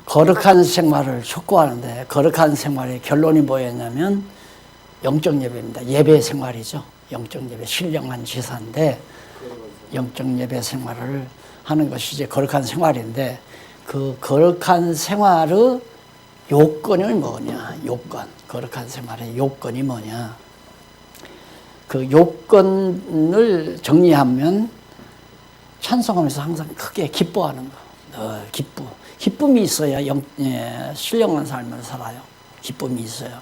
거룩한 생활을 촉구하는데 거룩한 생활의 결론이 뭐였냐면 영적 예배입니다. 예배 생활이죠. 영적 예배, 신령한 제사인데 영적 예배 생활을 하는 것이 이제 거룩한 생활인데 그 거룩한 생활의 요건이 뭐냐? 요건. 거룩한 생활의 요건이 뭐냐? 그 요건을 정리하면 찬송하면서 항상 크게 기뻐하는 거. 늘 기쁨이 있어야 신령한 삶을 살아요. 기쁨이 있어요.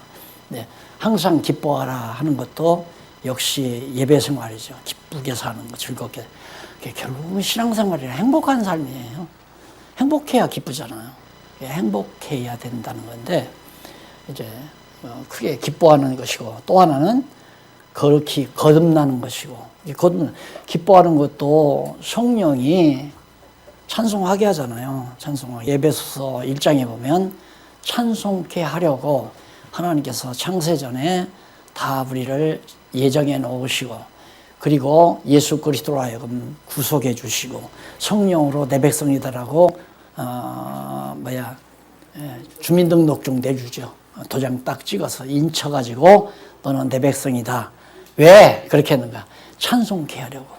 네, 항상 기뻐하라 하는 것도 역시 예배 생활이죠. 기쁘게 사는 거, 즐겁게. 결국은 신앙생활이라 행복한 삶이에요. 행복해야 기쁘잖아요. 행복해야 된다는 건데 이제 크게 기뻐하는 것이고 또 하나는 거룩히 거듭나는 것이고 기뻐하는 것도 성령이 찬송하게 하잖아요. 찬송하게. 에베소서 1장에 보면 찬송케 하려고 하나님께서 창세전에 다 우리를 예정해 놓으시고 그리고 예수 그리스도로 하여금 구속해 주시고 성령으로 내 백성이다라고 주민등록증 내주죠. 도장 딱 찍어서 인쳐가지고 너는 내 백성이다. 왜 그렇게 했는가? 찬송케 하려고.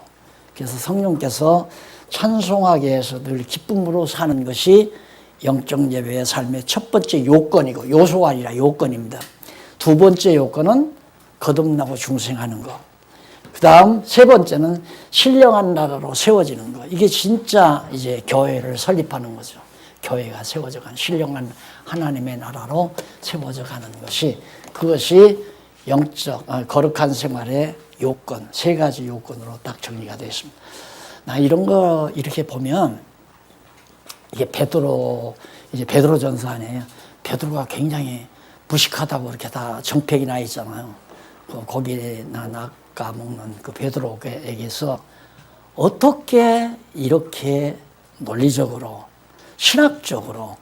그래서 성령께서 찬송하게 해서 늘 기쁨으로 사는 것이 영적 예배의 삶의 첫 번째 요건이고 요소가 아니라 요건입니다. 두 번째 요건은 거듭나고 중생하는 것. 그 다음 세 번째는 신령한 나라로 세워지는 것. 이게 진짜 이제 교회를 설립하는 거죠. 교회가 세워져 가는 신령한 하나님의 나라로 세워져 가는 것이 그것이 거룩한 생활의 요건, 세 가지 요건으로 딱 정리가 되어 있습니다. 이런 거 이렇게 보면 이게 베드로 전서 아니에요. 베드로가 굉장히 무식하다고 이렇게 다 정팩이 나 있잖아요. 고기나 낚아 먹는 그 베드로에게서 어떻게 이렇게 논리적으로 신학적으로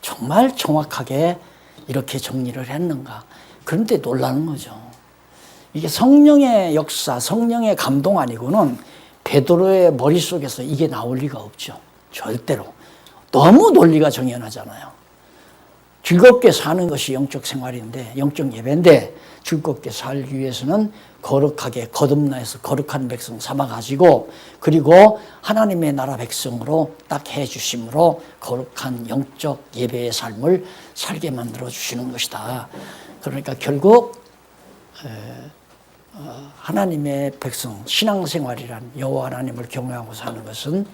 정말 정확하게 이렇게 정리를 했는가. 그런데 놀라는 거죠. 이게 성령의 역사, 성령의 감동 아니고는 베드로의 머릿속에서 이게 나올 리가 없죠. 절대로. 너무 논리가 정연하잖아요. 즐겁게 사는 것이 영적 생활인데, 영적 예배인데 즐겁게 살기 위해서는 거룩하게 거듭나서 거룩한 백성 삼아가지고 그리고 하나님의 나라 백성으로 딱 해주심으로 거룩한 영적 예배의 삶을 살게 만들어 주시는 것이다. 그러니까 결국 하나님의 백성, 신앙생활이란 여호와 하나님을 경외하고 사는 것은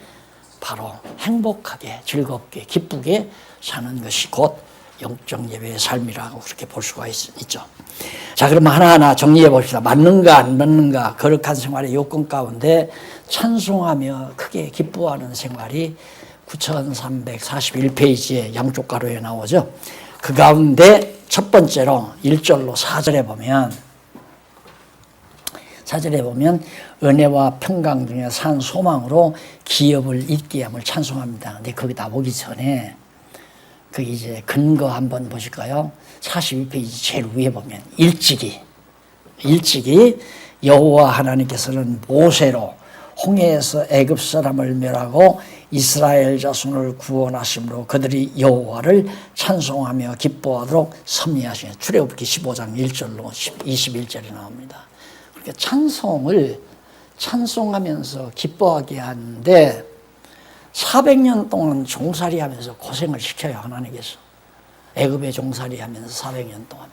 바로 행복하게, 즐겁게, 기쁘게 사는 것이 곧 영적 예배의 삶이라고 그렇게 볼 수가 있죠. 자, 그럼 하나하나 정리해 봅시다. 맞는가 안 맞는가? 거룩한 생활의 요건 가운데 찬송하며 크게 기뻐하는 생활이 9341페이지에 양쪽 가로에 나오죠. 그 가운데 첫 번째로 1절로 4절에 보면 은혜와 평강 중에 산 소망으로 기업을 잊게 함을 찬송합니다. 근데 거기다 보기 전에 그 이제 근거 한번 보실까요? 42페이지 제일 위에 보면 일찍이 여호와 하나님께서는 모세로 홍해에서 애굽 사람을 멸하고 이스라엘 자손을 구원하심으로 그들이 여호와를 찬송하며 기뻐하도록 섭리하시니 출애굽기 15장 1절로 21절이 나옵니다. 그러니까 찬송을 찬송하면서 기뻐하게 하는데 400년 동안 종살이 하면서 고생을 시켜요. 하나님께서 애굽에 종살이 하면서 400년 동안.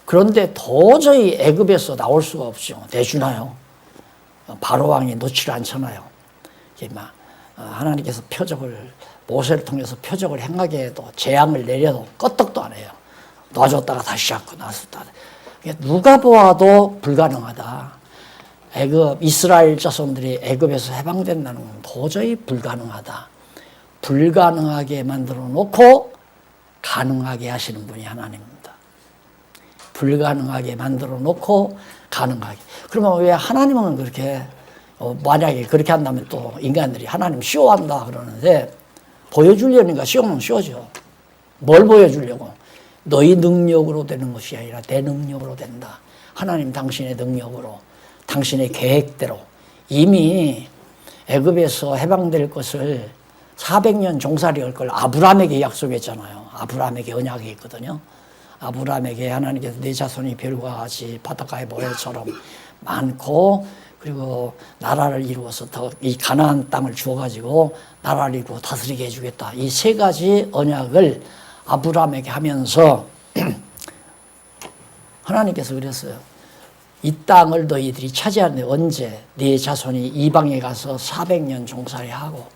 그런데 도저히 애굽에서 나올 수가 없죠. 내주나요? 바로왕이 놓지를 않잖아요. 하나님께서 모세를 통해서 표적을 행하게 해도 재앙을 내려도 껐떡도 안 해요. 놔줬다가 다시 잡고 놔줬다가. 누가 보아도 불가능하다. 이스라엘 자손들이 애굽에서 해방된다는 건 도저히 불가능하다. 불가능하게 만들어 놓고 가능하게 하시는 분이 하나님입니다. 불가능하게 만들어 놓고 가능하게. 그러면 왜 하나님은 그렇게 만약에 그렇게 한다면 또 인간들이 하나님 쇼한다 그러는데 보여주려니까 쇼는 쇼죠. 뭘 보여주려고? 너희 능력으로 되는 것이 아니라 내 능력으로 된다. 하나님 당신의 능력으로 당신의 계획대로 이미 애굽에서 해방될 것을 400년 종살이 할 걸 아브라함에게 약속했잖아요. 아브라함에게 언약이 있거든요. 아브라함에게 하나님께서 내 자손이 별과 같이 바닷가의 모래처럼 많고 그리고 나라를 이루어서 더 이 가나안 땅을 주어가지고 나라를 이루어 다스리게 해주겠다. 이 세 가지 언약을 아브라함에게 하면서 하나님께서 그랬어요. 이 땅을 너희들이 차지하는데 언제? 네 자손이 이방에 가서 400년 종살이하고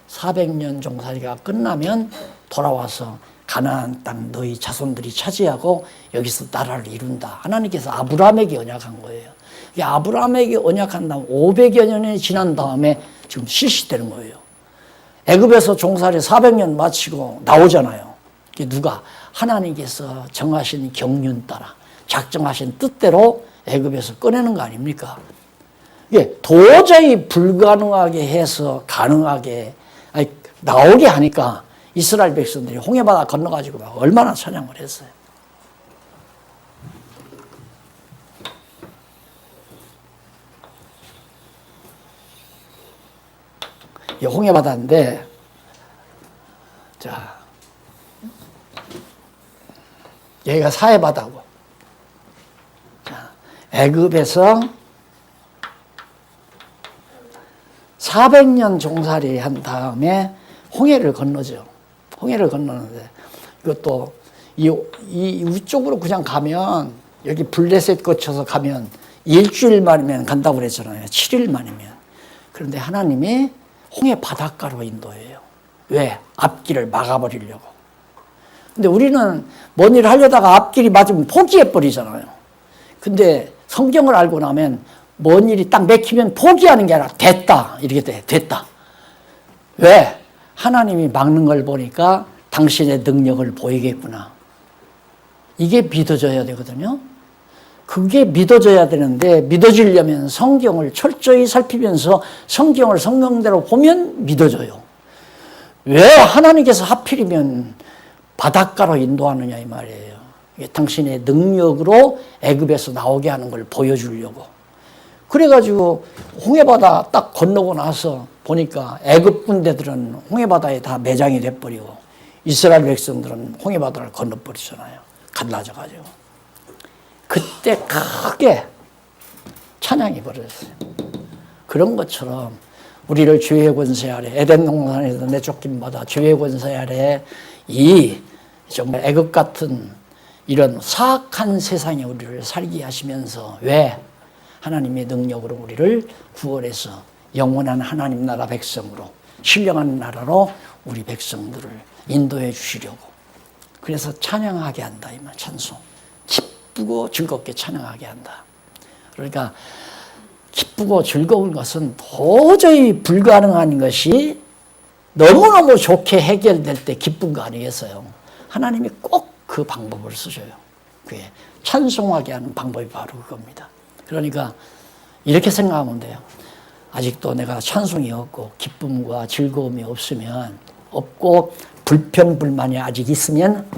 400년 종살이가 끝나면 돌아와서 가나안 땅 너희 자손들이 차지하고 여기서 나라를 이룬다. 하나님께서 아브라함에게 언약한 거예요. 아브라함에게 언약한 다음 500여 년이 지난 다음에 지금 실시되는 거예요. 애굽에서 종살이 400년 마치고 나오잖아요. 이게 누가? 하나님께서 정하신 경륜 따라 작정하신 뜻대로 애굽에서 꺼내는 거 아닙니까? 이게 도저히 불가능하게 해서 가능하게 나오게 하니까 이스라엘 백성들이 홍해바다 건너가지고 막 얼마나 찬양을 했어요. 이 홍해바다인데, 자, 여기가 사해바다고. 자, 애굽에서 400년 종살이 한 다음에 홍해를 건너죠. 홍해를 건너는데 이것도 이 위쪽으로 그냥 가면 여기 블레셋 거쳐서 가면 일주일 만이면 간다고 그랬잖아요. 7일 만이면. 그런데 하나님이 홍해 바닷가로 인도해요. 왜? 앞길을 막아버리려고. 근데 우리는 뭔 일을 하려다가 앞길이 맞으면 포기해버리잖아요. 근데 성경을 알고 나면 뭔 일이 딱 맥히면 포기하는 게 아니라 됐다. 이렇게 돼. 됐다. 왜? 하나님이 막는 걸 보니까 당신의 능력을 보이겠구나. 이게 믿어져야 되거든요. 그게 믿어져야 되는데 믿어지려면 성경을 철저히 살피면서 성경을 성경대로 보면 믿어져요. 왜 하나님께서 하필이면 바닷가로 인도하느냐 이 말이에요. 이게 당신의 능력으로 애굽에서 나오게 하는 걸 보여주려고. 그래가지고 홍해바다 딱 건너고 나서 보니까 애굽 군대들은 홍해바다에 다 매장이 돼버리고 이스라엘 백성들은 홍해바다를 건너버리잖아요. 갈라져가지고. 그때 크게 찬양이 벌어졌어요. 그런 것처럼 우리를 죄의 권세 아래, 에덴 동산에서 내쫓김마다 죄의 권세 아래 이 정말 애굽 같은 이런 사악한 세상에 우리를 살게 하시면서 왜? 하나님의 능력으로 우리를 구원해서 영원한 하나님 나라 백성으로 신령한 나라로 우리 백성들을 인도해 주시려고. 그래서 찬양하게 한다 이 말. 찬송. 기쁘고 즐겁게 찬양하게 한다. 그러니까 기쁘고 즐거운 것은 도저히 불가능한 것이 너무너무 좋게 해결될 때 기쁜 거 아니겠어요? 하나님이 꼭 그 방법을 쓰셔요. 그게 찬송하게 하는 방법이 바로 그겁니다. 그러니까 이렇게 생각하면 돼요. 아직도 내가 찬송이 없고 기쁨과 즐거움이 없고 불평불만이 아직 있으면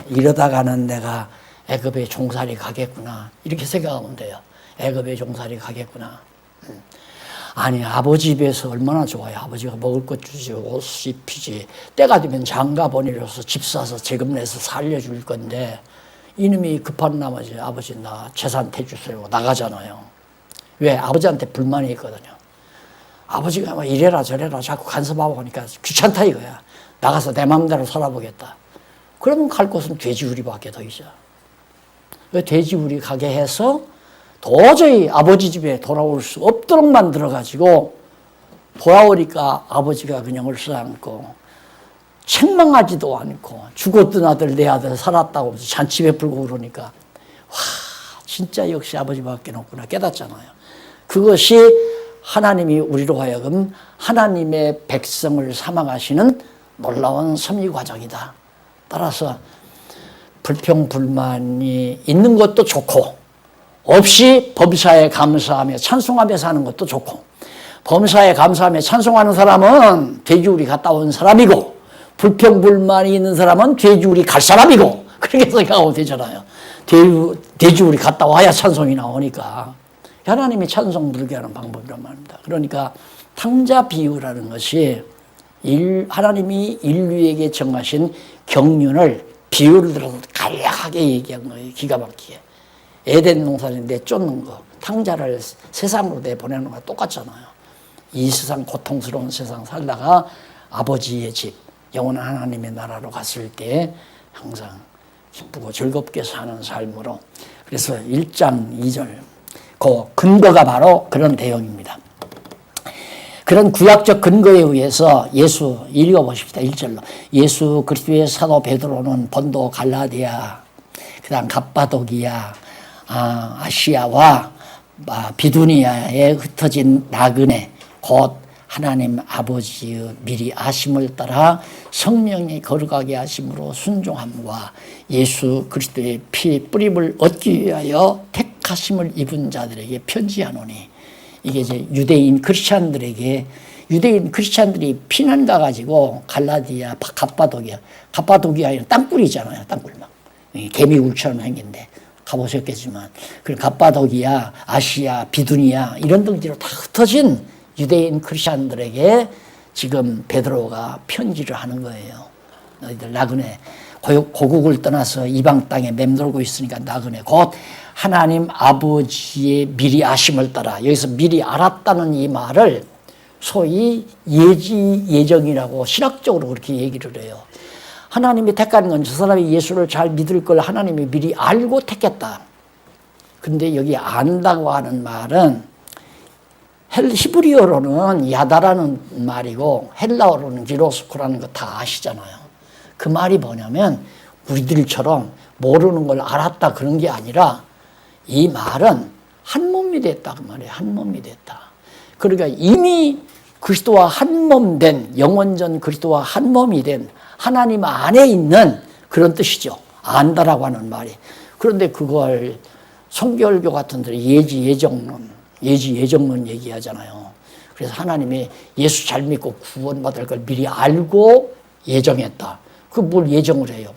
이러다가는 내가 애굽에 종살이 가겠구나. 이렇게 생각하면 돼요. 애굽에 종살이 가겠구나. 아니 아버지 집에서 얼마나 좋아요. 아버지가 먹을 것 주지, 옷 입히지, 때가 되면 장가 보내려서 집 사서 세금 내서 살려줄 건데 이놈이 급한 나머지 아버지 나 재산 대주세요 나가잖아요. 왜? 아버지한테 불만이 있거든요. 아버지가 막 이래라 저래라 자꾸 간섭하고 하니까 귀찮다 이거야. 나가서 내 마음대로 살아보겠다. 그러면 갈 곳은 돼지우리밖에 더 있어. 왜 돼지우리 가게 해서 도저히 아버지 집에 돌아올 수 없도록 만들어가지고 돌아오니까 아버지가 그냥 얼싸안고 책망하지도 않고 죽었던 아들 내 아들 살았다고 잔치 베풀고 그러니까 와 진짜 역시 아버지밖에 없구나 깨닫잖아요. 그것이 하나님이 우리로 하여금 하나님의 백성을 삼아가시는 놀라운 섭리 과정이다. 따라서 불평불만이 있는 것도 좋고 없이 범사에 감사하며 찬송하며 사는 것도 좋고 범사에 감사하며 찬송하는 사람은 돼지우리 갔다 온 사람이고 불평불만이 있는 사람은 돼지우리 갈 사람이고 그렇게 생각하면 되잖아요. 돼지우리 갔다 와야 찬송이 나오니까 하나님이 찬송 부르게 하는 방법이란 말입니다. 그러니까 탕자 비유라는 것이 하나님이 인류에게 정하신 경륜을 비유를 들어서 간략하게 얘기한 거예요. 기가 막히게. 에덴 동산에 내쫓는 거, 탕자를 세상으로 내보내는 거랑 똑같잖아요. 이 세상, 고통스러운 세상 살다가 아버지의 집, 영원한 하나님의 나라로 갔을 때 항상 기쁘고 즐겁게 사는 삶으로. 그래서 1장 2절, 그 근거가 바로 그런 내용입니다. 그런 구약적 근거에 의해서 예수, 읽어보십시다. 1절로. 예수 그리스도의 사도 베드로는 본도, 갈라디아, 그 다음 갑바도기아, 아시아와 비두니아에 흩어진 나그네, 곧 하나님 아버지의 미리 아심을 따라 성령이 거룩하게 하심으로 순종함과 예수 그리스도의 피 뿌림을 얻기 위하여 택하심을 입은 자들에게 편지하노니. 이게 이제 유대인 크리스찬들에게, 유대인 크리스찬들이 피난 가가지고 갈라디아, 갑바도기아에는 땅굴이잖아요. 땅굴 막 개미굴처럼 생긴데 가보셨겠지만, 그 갑바도기아, 아시아, 비두니아 이런 등지로 다 흩어진 유대인 크리스찬들에게 지금 베드로가 편지를 하는 거예요. 너희들 나그네, 고국을 떠나서 이방 땅에 맴돌고 있으니까 나그네, 곧 하나님 아버지의 미리 아심을 따라, 여기서 미리 알았다는 이 말을 소위 예정이라고 신학적으로 그렇게 얘기를 해요. 하나님이 택하는 건 저 사람이 예수를 잘 믿을 걸 하나님이 미리 알고 택했다. 근데 여기 안다고 하는 말은 히브리어로는 야다라는 말이고 헬라어로는 기로스코라는 거 다 아시잖아요. 그 말이 뭐냐면 우리들처럼 모르는 걸 알았다 그런 게 아니라 이 말은 한 몸이 됐다 그 말이에요. 한 몸이 됐다. 그러니까 이미 그리스도와 한 몸 된, 영원전 그리스도와 한 몸이 된 하나님 안에 있는 그런 뜻이죠. 안다라고 하는 말이. 그런데 그걸 성결교 같은 데는 예정론 얘기하잖아요. 그래서 하나님이 예수 잘 믿고 구원받을 걸 미리 알고 예정했다. 그 뭘 예정을 해요?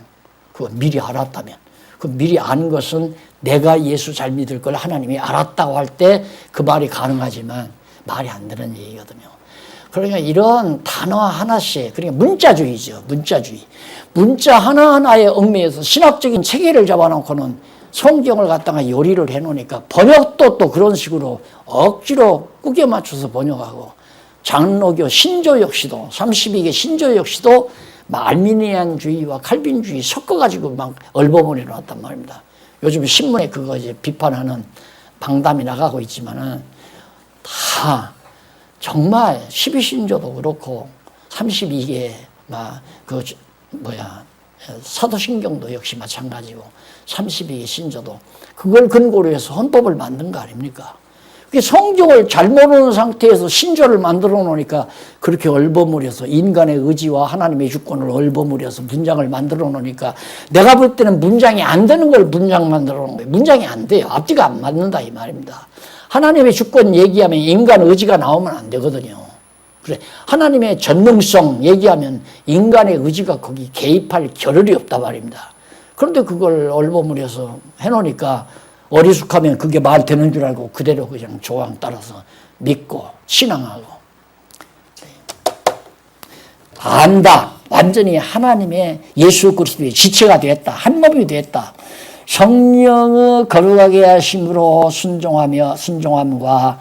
그거 미리 알았다면. 그 미리 아는 것은 내가 예수 잘 믿을 걸 하나님이 알았다고 할 때 그 말이 가능하지만 말이 안 되는 얘기거든요. 그러니까 이런 단어 하나씩, 그러니까 문자주의죠. 문자주의. 문자 하나하나에 얽매여서 신학적인 체계를 잡아놓고는 성경을 갖다가 요리를 해놓으니까 번역도 또 그런 식으로 억지로 꾸겨 맞춰서 번역하고, 장로교 신조 역시도 32개 신조 역시도 알미니안주의와 칼빈주의 섞어가지고 막 얼버무려 놨단 말입니다. 요즘 신문에 그거 이제 비판하는 방담이 나가고 있지만은 다 정말 12신조도 그렇고 32개 사도신경도 역시 마찬가지고 32개 신조도 그걸 근거로 해서 헌법을 만든 거 아닙니까? 성경을 잘 모르는 상태에서 신조를 만들어 놓으니까 그렇게 얼버무려서 인간의 의지와 하나님의 주권을 얼버무려서 문장을 만들어 놓으니까 내가 볼 때는 문장이 안 되는 걸 문장 만들어 놓은 거예요. 문장이 안 돼요. 앞뒤가 안 맞는다 이 말입니다. 하나님의 주권 얘기하면 인간 의지가 나오면 안 되거든요. 그래, 하나님의 전능성 얘기하면 인간의 의지가 거기 개입할 겨를이 없다 말입니다. 그런데 그걸 얼버무려서 해놓으니까 어리숙하면 그게 말 되는 줄 알고 그대로 그냥 조항 따라서 믿고 신앙하고 안다. 완전히 하나님의 예수 그리스도의 지체가 되었다. 한 몸이 되었다. 성령의 거룩하게 하심으로 순종함과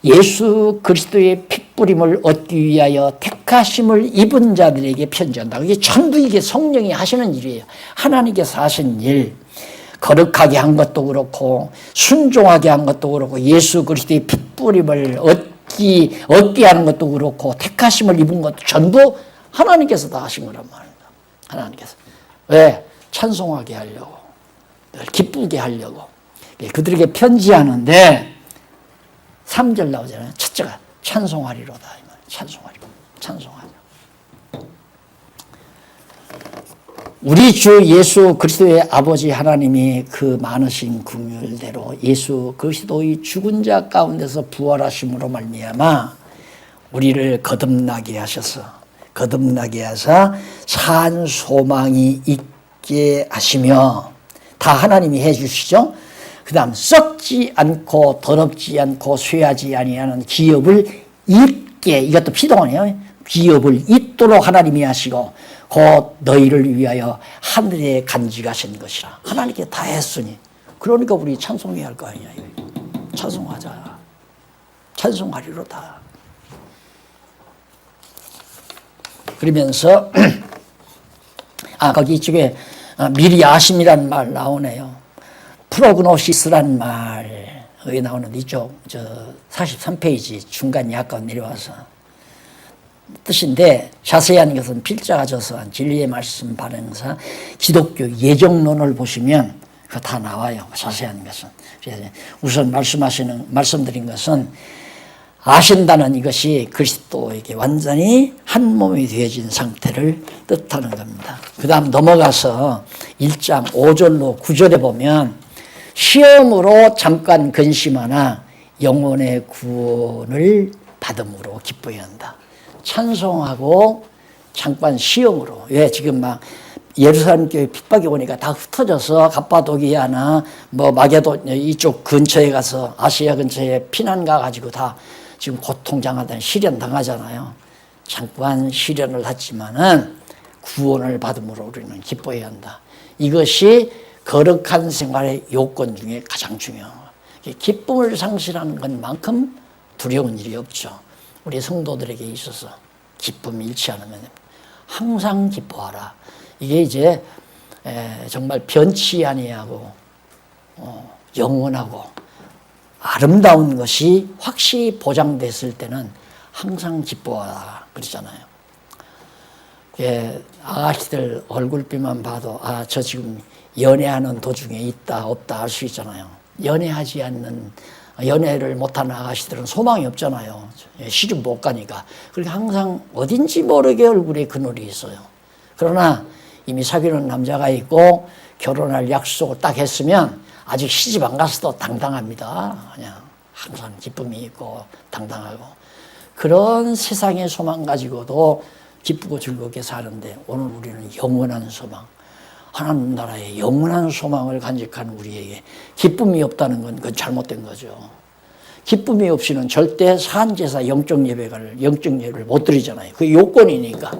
예수 그리스도의 핏부림을 얻기 위하여 택하심을 입은 자들에게 편지한다. 이게 전부 이게 성령이 하시는 일이에요. 하나님께서 하신 일. 거룩하게 한 것도 그렇고 순종하게 한 것도 그렇고 예수 그리스도의 핏부림을 얻게 하는 것도 그렇고 택하심을 입은 것도 전부 하나님께서 다 하신 거란 말입니다. 하나님께서. 왜? 찬송하게 하려고, 기쁘게 하려고 그들에게 편지하는데 3절 나오잖아요. 첫째가 찬송하리로다. 이 말. 찬송하리로. 우리 주 예수 그리스도의 아버지 하나님이 그 많으신 긍휼대로 예수 그리스도의 죽은 자 가운데서 부활하심으로 말미암아 우리를 거듭나게 하사 산 소망이 있게 하시며, 다 하나님이 해주시죠. 그 다음 썩지 않고 더럽지 않고 쇠하지 아니하는 기업을 입게, 이것도 피동원이에요. 기업을 잇도록 하나님이 하시고 곧 너희를 위하여 하늘에 간직하신 것이라. 하나님께 다 했으니 그러니까 우리 찬송해야 할 거 아니냐. 찬송하자. 찬송하리로다. 그러면서 거기 이쪽에 미리 아심이란 말 나오네요. 프로그노시스란 말 여기 나오는데 이쪽 43페이지 중간 약간 내려와서 뜻인데 자세한 것은 필자가 저서한 진리의 말씀 발행사 기독교 예정론을 보시면 그거 다 나와요. 자세한 것은. 우선 말씀드린 것은 아신다는 이것이 그리스도에게 완전히 한 몸이 되어진 상태를 뜻하는 겁니다. 그 다음 넘어가서 1장 5절로 9절에 보면 시험으로 잠깐 근심하나 영혼의 구원을 받음으로 기뻐해야 한다. 찬송하고 잠깐 시험으로. 왜 지금 막 예루살렘 교회 핍박이 오니까 다 흩어져서 갑바도기아나 마게도 이쪽 근처에 가서 아시아 근처에 피난 가가지고 다 지금 고통당하다 시련 당하잖아요. 잠깐 시련을 받지만은 구원을 받음으로 우리는 기뻐해야 한다. 이것이 거룩한 생활의 요건 중에 가장 중요한 거예요. 기쁨을 상실하는 것만큼 두려운 일이 없죠. 우리 성도들에게 있어서 기쁨이 잃지 않으면 됩니다. 항상 기뻐하라. 이게 이제 정말 변치 아니하고 영원하고 아름다운 것이 확실히 보장됐을 때는 항상 기뻐하라 그러잖아요. 아가씨들 얼굴빛만 봐도 저 지금 연애하는 도중에 있다 없다 알 수 있잖아요. 연애를 못하는 아가씨들은 소망이 없잖아요. 시집 못 가니까. 그러니까 항상 어딘지 모르게 얼굴에 그늘이 있어요. 그러나 이미 사귀는 남자가 있고 결혼할 약속을 딱 했으면 아직 시집 안 갔어도 당당합니다. 그냥 항상 기쁨이 있고 당당하고. 그런 세상의 소망 가지고도 기쁘고 즐겁게 사는데 오늘 우리는 영원한 소망, 하나님 나라의 영원한 소망을 간직하는 우리에게 기쁨이 없다는 건 그건 잘못된 거죠. 기쁨이 없이는 절대 산제사 영적 예배를 못 드리잖아요. 그게 요건이니까.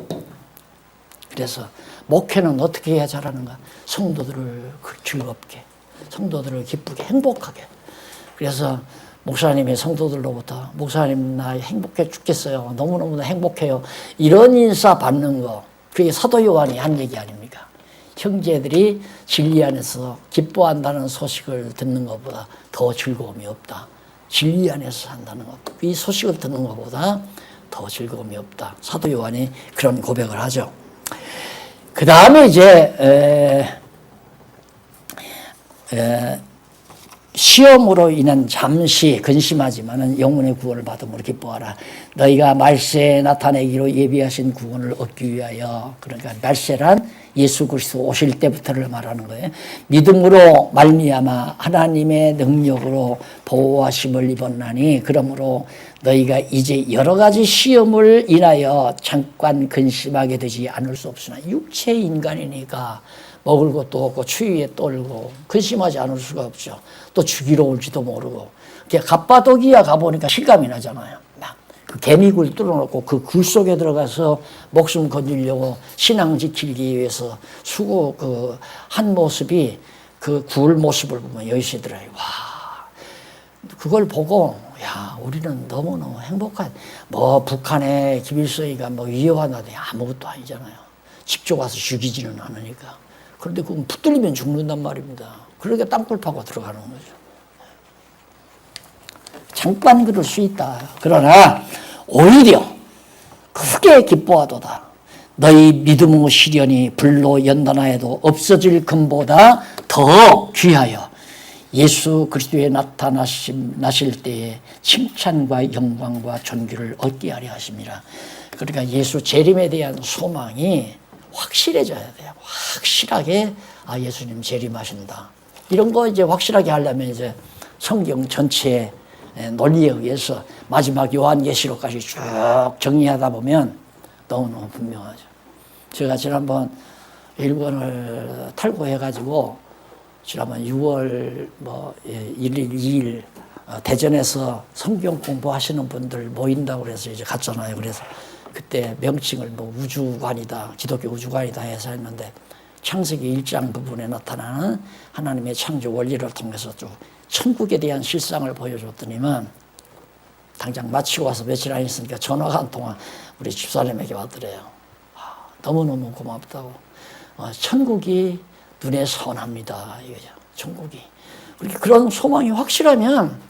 그래서 목회는 어떻게 해야 잘하는가? 성도들을 즐겁게, 성도들을 기쁘게, 행복하게. 그래서 목사님이 성도들로부터 목사님 나 행복해 죽겠어요. 너무너무 행복해요. 이런 인사 받는 거, 그게 사도 요한이 한 얘기 아닙니까? 형제들이 진리 안에서 기뻐한다는 소식을 듣는 것보다 더 즐거움이 없다. 진리 안에서 산다는 것, 이 소식을 듣는 것보다 더 즐거움이 없다. 사도 요한이 그런 고백을 하죠. 그 다음에 이제 시험으로 인한 잠시 근심하지만은 영혼의 구원을 받음으로 기뻐하라. 너희가 말세에 나타내기로 예비하신 구원을 얻기 위하여. 그러니까 말세란 예수 그리스도 오실 때부터를 말하는 거예요. 믿음으로 말미암아 하나님의 능력으로 보호하심을 입었나니 그러므로 너희가 이제 여러 가지 시험을 인하여 잠깐 근심하게 되지 않을 수 없으나 육체 인간이니까 먹을 것도 없고 추위에 떨고 근심하지 않을 수가 없죠. 또 죽이러 올지도 모르고. 갑바도기아 가보니까 실감이 나잖아요. 그 개미굴 뚫어놓고 그 굴 속에 들어가서 목숨 건지려고 신앙 지키기 위해서 수고 한 모습이 그 굴 모습을 보면 여시더라고요. 와, 그걸 보고 야 우리는 너무너무 행복한 북한의 김일성이가 위협하다니 아무것도 아니잖아요. 직접 와서 죽이지는 않으니까. 그런데 그건 붙들리면 죽는단 말입니다. 그러니까 땅굴 파고 들어가는 거죠. 잠깐 그럴 수 있다. 그러나 오히려 크게 기뻐하도다. 너희 믿음의 시련이 불로 연단하여도 없어질 금보다 더 귀하여 예수 그리스도에 나실 때에 칭찬과 영광과 존귀를 얻게 하려 하심이라. 그러니까 예수 재림에 대한 소망이 확실해져야 돼요. 확실하게 예수님 재림하신다. 이런 거 이제 확실하게 하려면 이제 성경 전체의 논리에 의해서 마지막 요한계시록까지 쭉 정리하다 보면 너무너무 분명하죠. 제가 지난번 일본을 탈고해가지고 지난번 6월 1일, 2일 대전에서 성경 공부하시는 분들 모인다고 그래서 이제 갔잖아요. 그래서 그때 명칭을 뭐 우주관이다, 기독교 우주관이다 해서 했는데 창세기 1장 부분에 나타나는 하나님의 창조 원리를 통해서 쭉 천국에 대한 실상을 보여줬더니만 당장 마치고 와서 며칠 안 있으니까 전화가 한 통화 우리 집사님에게 왔더래요. 너무너무 고맙다고. 천국이 눈에 선합니다. 이거죠. 천국이. 그렇게 그런 소망이 확실하면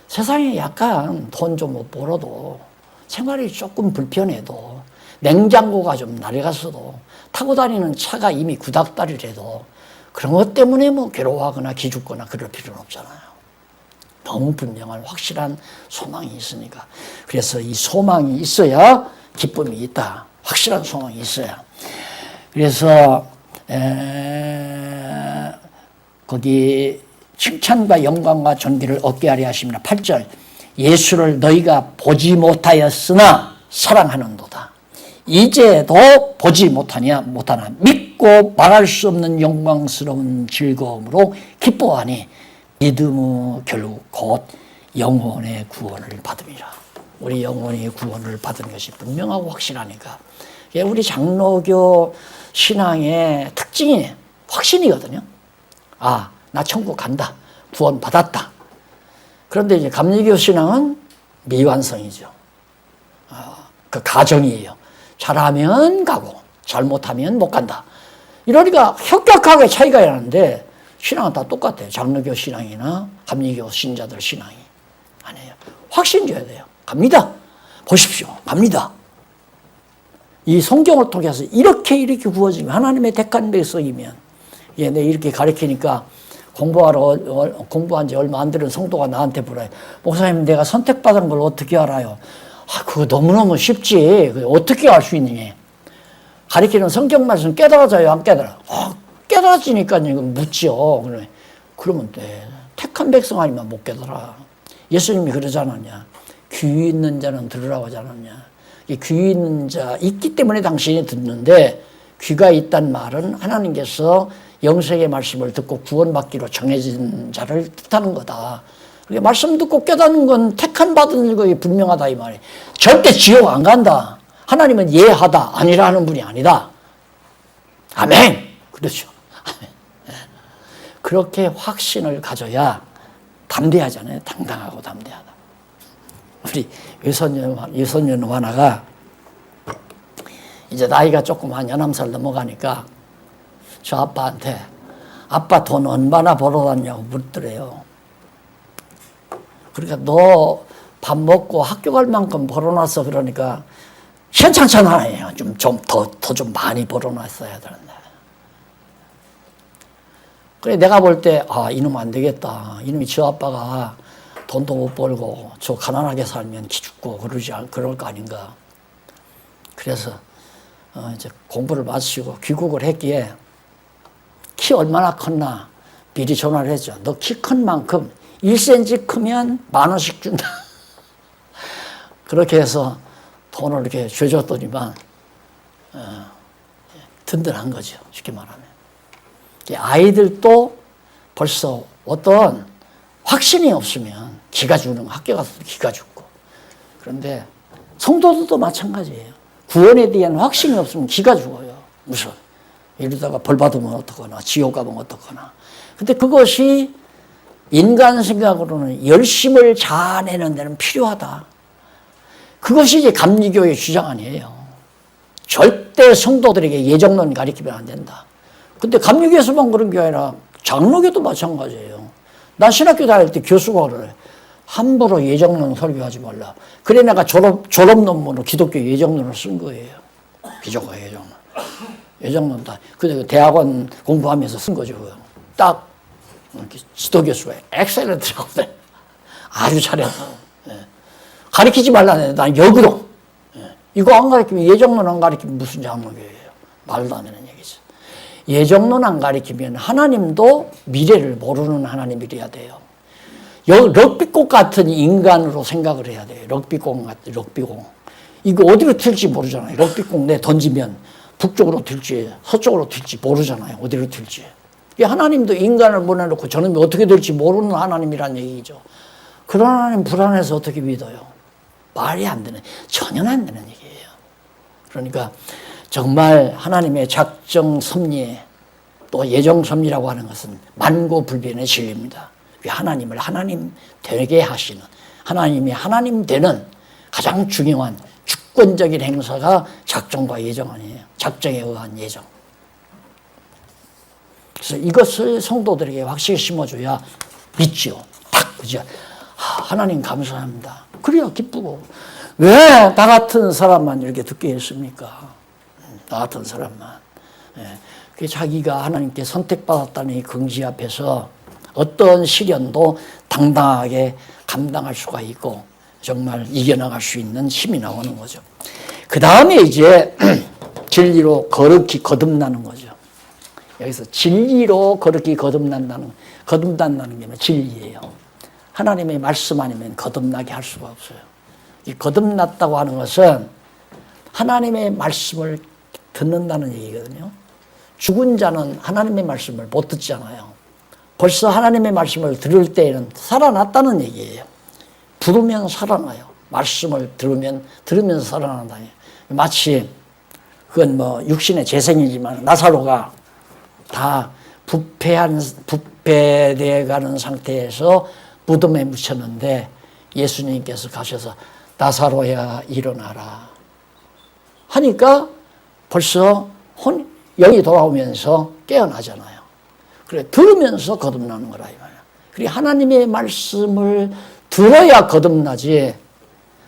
세상에 약간 돈 좀 못 벌어도 생활이 조금 불편해도 냉장고가 좀 낡았어도 타고 다니는 차가 이미 구닥다리라도 그런 것 때문에 뭐 괴로워하거나 기죽거나 그럴 필요는 없잖아요. 너무 분명한 확실한 소망이 있으니까. 그래서 이 소망이 있어야 기쁨이 있다. 확실한 소망이 있어야. 그래서 거기 칭찬과 영광과 존귀를 얻게 하려 하십니다. 8절 예수를 너희가 보지 못하였으나 사랑하는도다. 이제도 보지 못하나 믿고 말할 수 없는 영광스러운 즐거움으로 기뻐하니 믿음의 결국 곧 영혼의 구원을 받음이라. 우리 영혼의 구원을 받은 것이 분명하고 확실하니까. 이게 우리 장로교 신앙의 특징이 확신이거든요. 나 천국 간다. 구원 받았다. 그런데 이제 감리교 신앙은 미완성이죠. 그 가정이에요. 잘하면 가고 잘못하면 못 간다. 이러니까 혁격하게 차이가 나는데 신앙은 다 똑같아요. 장로교 신앙이나 감리교 신자들 신앙이. 아니에요. 확신 줘야 돼요. 갑니다. 보십시오. 갑니다. 이 성경을 통해서 이렇게 구워지면 하나님의 택한 백성이면 내가 이렇게 가르치니까 공부한 지 얼마 안 되는 성도가 나한테 물어요. 목사님 내가 선택받은 걸 어떻게 알아요? 그거 너무너무 쉽지. 어떻게 알 수 있느냐. 가르치는 성경 말씀 깨달아져요? 안 깨달아? 깨달아지니까 이거 묻죠. 그러면 돼. 택한 백성 아니면 못 깨달아. 예수님이 그러지 않았냐. 귀 있는 자는 들으라고 하지 않았냐. 이 귀 있는 자 있기 때문에 당신이 듣는데 귀가 있단 말은 하나님께서 영생의 말씀을 듣고 구원받기로 정해진 자를 뜻하는 거다. 말씀 듣고 깨닫는 건 택한 받은 것이 분명하다 이 말이에요. 절대 지옥 안 간다. 하나님은 예하다 아니라 하는 분이 아니다. 아멘. 그렇죠. 아멘. 그렇게 확신을 가져야 담대하잖아요. 당당하고 담대하다. 우리 유선녀 하나가 이제 나이가 조금 한 11살 넘어가니까 저 아빠한테 아빠 돈 얼마나 벌어왔냐고 묻더래요. 그러니까 너 밥 먹고 학교 갈 만큼 벌어놨어. 그러니까 현창찬하네요. 좀 더 많이 벌어놨어야 되는데. 그래 내가 볼 때 이놈 안 되겠다. 이놈이 저 아빠가 돈도 못 벌고 저 가난하게 살면 기죽고 그럴 거 아닌가. 그래서 이제 공부를 마치고 귀국을 했기에 키 얼마나 컸나 미리 전화를 했죠. 너 키 큰 만큼 1cm 크면 10,000원씩 준다. 그렇게 해서 돈을 이렇게 줘줬더니만 든든한 거죠. 쉽게 말하면. 아이들도 벌써 어떤 확신이 없으면 기가 죽는 학교 가서도 기가 죽고. 그런데 성도들도 마찬가지예요. 구원에 대한 확신이 없으면 기가 죽어요. 무서워. 이러다가 벌 받으면 어떡하나 지옥 가면 어떡하나. 근데 그것이 인간 생각으로는 열심을 자아내는 데는 필요하다. 그것이 이제 감리교의 주장 아니에요. 절대 성도들에게 예정론 가리키면 안 된다. 근데 감리교에서만 그런 게 아니라 장로교도 마찬가지예요. 나 신학교 다닐 때 교수가 그래. 함부로 예정론 설교하지 말라. 그래 내가 졸업 논문으로 기독교 예정론을 쓴 거예요. 기독교 예정론. 예정론 다. 근데 대학원 공부하면서 쓴 거죠. 딱 지도 교수가 엑셀런트라거든. 아주 잘했어. 가르치지 말라네. 난 역으로. 이거 안 가르치면 예정론 안 가르치면 무슨 장로교예요. 말도 안 되는 얘기죠. 예정론 안 가르치면 하나님도 미래를 모르는 하나님이래야 돼요. 럭비공 같은 인간으로 생각을 해야 돼요. 럭비공 같은 럭비공. 이거 어디로 튈지 모르잖아요. 럭비공 내 던지면 북쪽으로 튈지 서쪽으로 튈지 모르잖아요. 어디로 튈지. 하나님도 인간을 보내놓고 저놈이 어떻게 될지 모르는 하나님이란 얘기죠. 그런 하나님 불안해서 어떻게 믿어요? 말이 안 되는, 전혀 안 되는 얘기예요. 그러니까 정말 하나님의 작정 섭리 또 예정 섭리라고 하는 것은 만고불변의 진리입니다. 하나님을 하나님 되게 하시는, 하나님이 하나님 되는 가장 중요한 주권적인 행사가 작정과 예정 아니에요. 작정에 의한 예정. 그래서 이것을 성도들에게 확실히 심어줘야 믿죠. 딱, 그죠? 하나님 감사합니다. 그래야 기쁘고. 왜 나 같은 사람만 이렇게 듣게 했습니까? 나 같은 사람만. 예. 자기가 하나님께 선택받았다는 이 긍지 앞에서 어떤 시련도 당당하게 감당할 수가 있고 정말 이겨나갈 수 있는 힘이 나오는 거죠. 그 다음에 이제 진리로 거룩히 거듭나는 거죠. 여기서 진리로 거룩히 거듭난다는 게 진리예요. 하나님의 말씀 아니면 거듭나게 할 수가 없어요. 이 거듭났다고 하는 것은 하나님의 말씀을 듣는다는 얘기거든요. 죽은 자는 하나님의 말씀을 못 듣잖아요. 벌써 하나님의 말씀을 들을 때에는 살아났다는 얘기예요. 부르면 살아나요. 말씀을 들으면서 살아난다. 마치 그건 뭐 육신의 재생이지만 나사로가 다 부패되어 가는 상태에서 무덤에 묻혔는데 예수님께서 가셔서 나사로야 일어나라 하니까 벌써 영이 돌아오면서 깨어나잖아요. 그래 들으면서 거듭나는 거라 이 말이야. 그리고 하나님의 말씀을 들어야 거듭나지.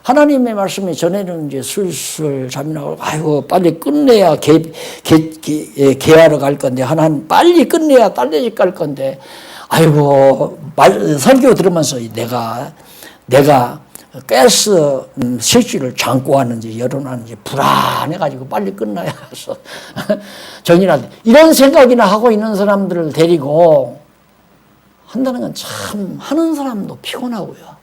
하나님의 말씀이 전에는 이제 술술 잠이 나고 아이고 빨리 끝내야 개하러 갈 건데 하나님 빨리 끝내야 딸내집 갈 건데 아이고 설교 들으면서 내가 가스 실주를 잠고 하는지 열어놨는지 불안해가지고 빨리 끝나야 해서 정인한테 이런 생각이나 하고 있는 사람들을 데리고 한다는 건 참 하는 사람도 피곤하고요.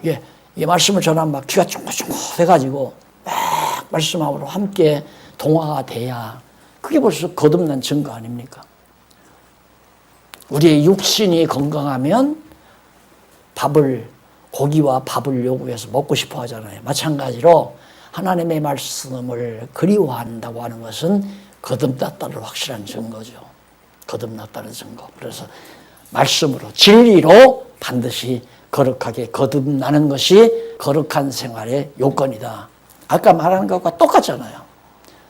이게 말씀을 전하면 막 귀가 쫑긋쫑긋해가지고 막 말씀하고 함께 동화가 돼야 그게 벌써 거듭난 증거 아닙니까? 우리의 육신이 건강하면 고기와 밥을 요구해서 먹고 싶어 하잖아요. 마찬가지로 하나님의 말씀을 그리워한다고 하는 것은 거듭났다는 확실한 증거죠. 거듭났다는 증거. 그래서 말씀으로 진리로 반드시 거룩하게 거듭나는 것이 거룩한 생활의 요건이다. 아까 말한 것과 똑같잖아요.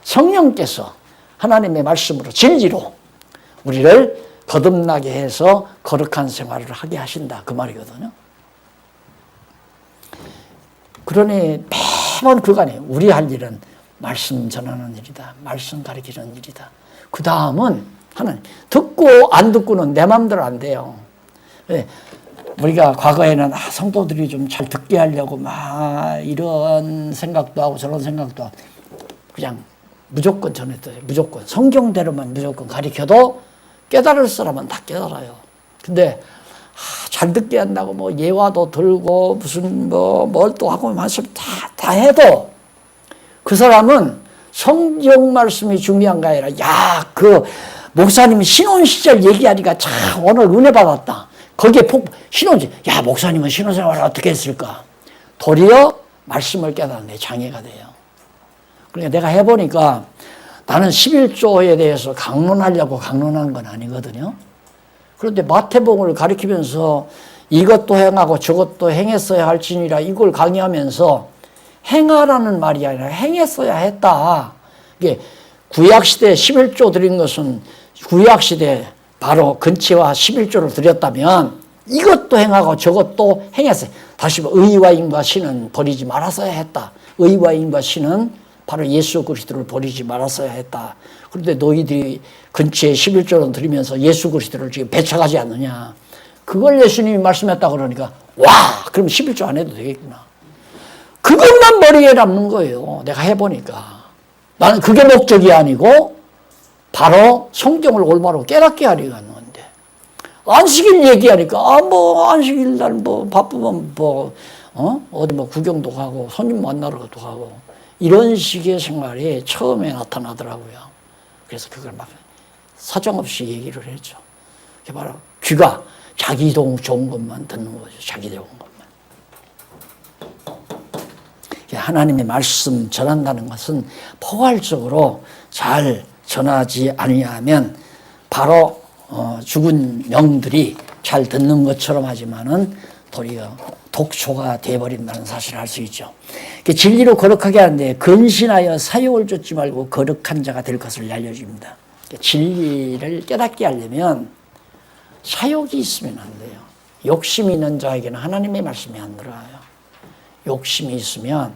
성령께서 하나님의 말씀으로 진리로 우리를 거듭나게 해서 거룩한 생활을 하게 하신다. 그 말이거든요. 그러니 매번 그간에 우리 할 일은 말씀 전하는 일이다. 말씀 가르치는 일이다. 그 다음은 하나님 듣고 안 듣고는 내 마음대로 안 돼요. 우리가 과거에는 성도들이 좀 잘 듣게 하려고 막 이런 생각도 하고 저런 생각도 하고 그냥 무조건 전했어요. 무조건 성경대로만 무조건 가르쳐도 깨달을 사람은 다 깨달아요. 근데 잘 듣게 한다고 뭐 예화도 들고 무슨 뭘 또 하고 말씀 다 해도 그 사람은 성경 말씀이 중요한 게 아니라 그 목사님이 신혼 시절 얘기하니까 참 오늘 은혜 받았다. 거기에 목사님은 신혼생활을 어떻게 했을까? 도리어 말씀을 깨닫는 데 장애가 돼요. 그러니까 내가 해보니까 나는 11조에 대해서 강론하려고 강론한 건 아니거든요. 그런데 마태복음을 가르치면서 이것도 행하고 저것도 행했어야 할지니라 이걸 강의하면서 행하라는 말이 아니라 행했어야 했다. 이게 구약시대에 11조 드린 것은 구약시대에 바로 근치와 11조를 드렸다면 이것도 행하고 저것도 행했어요. 다시 의와 임과 신은 버리지 말았어야 했다. 의와 임과 신은 바로 예수 그리스도를 버리지 말았어야 했다. 그런데 너희들이 근처에 11조를 드리면서 예수 그리스도를 지금 배척하지 않느냐. 그걸 예수님이 말씀했다 그러니까 그럼 11조 안 해도 되겠구나. 그것만 머리에 남는 거예요. 내가 해보니까. 나는 그게 목적이 아니고 바로 성경을 올바로 깨닫게 하려고 하는 건데. 안식일 얘기하니까 안식일 날 바쁘면 어디 구경도 가고 손님 만나러도 가고 이런 식의 생활이 처음에 나타나더라고요. 그래서 그걸 막 사정없이 얘기를 했죠. 그게 바로 귀가 자기 좋은 것만 듣는 거죠. 자기 좋은 것만. 하나님의 말씀 전한다는 것은 포괄적으로 잘 전하지 아니하면 바로 죽은 영들이 잘 듣는 것처럼 하지만은 도리어 독초가 되어버린다는 사실을 알 수 있죠. 진리로 거룩하게 하는데 근신하여 사욕을 쫓지 말고 거룩한 자가 될 것을 알려줍니다. 진리를 깨닫게 하려면 사욕이 있으면 안 돼요. 욕심이 있는 자에게는 하나님의 말씀이 안 들어와요. 욕심이 있으면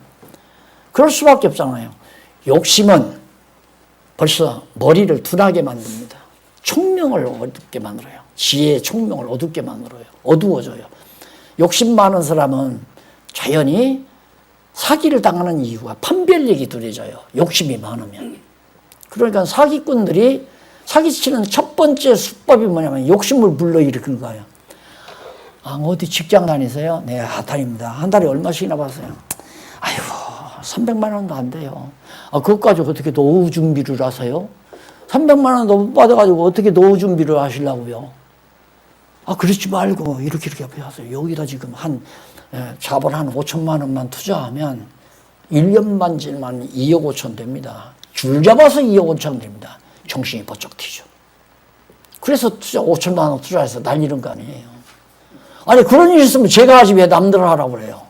그럴 수밖에 없잖아요. 욕심은 벌써 머리를 둔하게 만듭니다. 총명을 어둡게 만들어요. 지혜의 총명을 어둡게 만들어요. 어두워져요. 욕심 많은 사람은 자연히 사기를 당하는 이유가 판별력이 둔해져요. 욕심이 많으면. 그러니까 사기꾼들이 사기치는 첫 번째 수법이 뭐냐면 욕심을 불러일으키는 거예요. 아, 어디 직장 다니세요? 네, 다닙니다. 한 달에 얼마씩이나 받으세요? 아이고, 300만 원도 안 돼요. 아, 그것 가지고 어떻게 노후 준비를 하세요? 300만 원도 못 받아가지고 어떻게 노후 준비를 하시려고요? 아, 그러지 말고 이렇게 하세요. 여기다 지금 자본 한 5천만 원만 투자하면 1년만 지나면 2억 5천 됩니다. 줄 잡아서 2억 5천 됩니다. 정신이 번쩍 튀죠. 그래서 5천만 원 투자해서 날리는 거 아니에요. 아니, 그런 일 있으면 제가 하지 왜 남들 하라고 그래요.